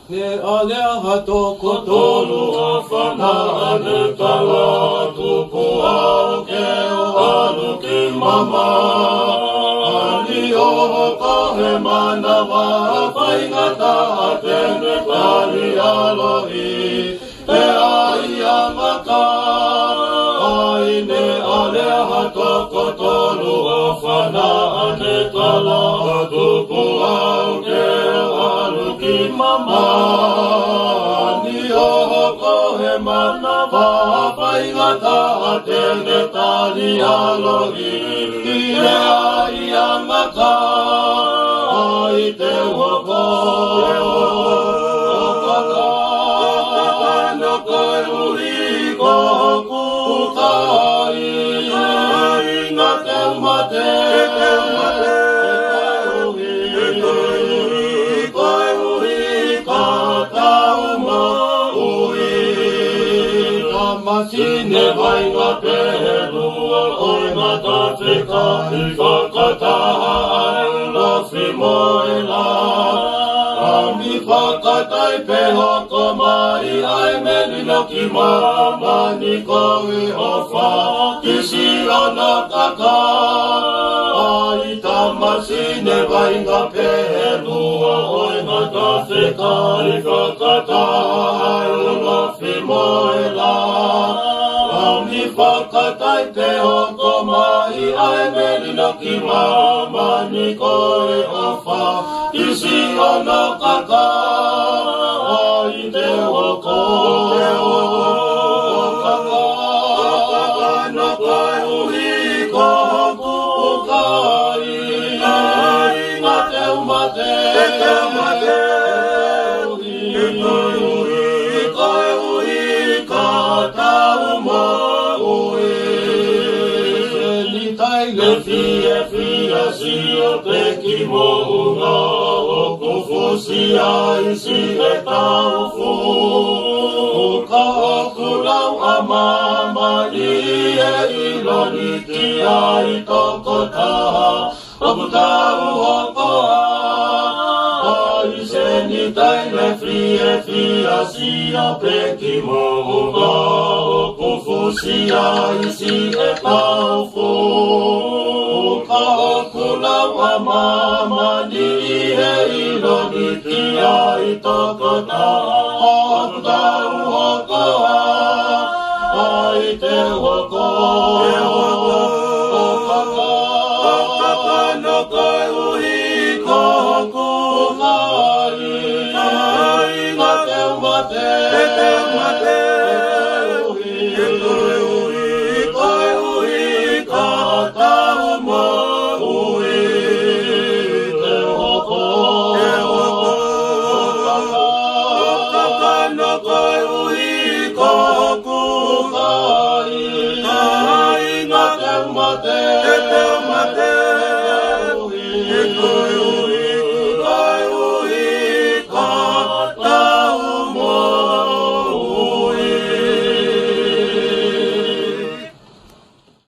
Ne alea hatoko tolu afana anekala tuku aukeo aluki mama ani oho kahe manawa paingata atene kali alohi te aia maka ai ne alea hatoko tolu afana anekala tuku aukeo aluki mama ni oho kohe mana wa paingata atene tali alohi te aia maka ai te wako okaka no kai uriko kukai na te mate Sine vai ngā pērua oi ngā tāteka I whakataha ai lofi moela Ami whakatai pehoko mai ai merino ki mamani koe ofa Kisi ana kaka ai tamasine vai ngā pērua oi ngā tāteka I whakataha ai lofi moela Ami whakatai te hoko mai ai merino ki mamani koe ofa Kisi ana kaka ai te hoko Okaka no kai uhiko kukai Ngā te umate Le fie fia si o peki mo unga o kufusi ai si e tau fu Ka oku lau a mama ni e iloni ki ai toko taha Oku tau hoko ai se ni tai le fia si o peki mo unga o kufusi ai si e tau fu Ka oku lau a mama ni e iloni ki ai toko taha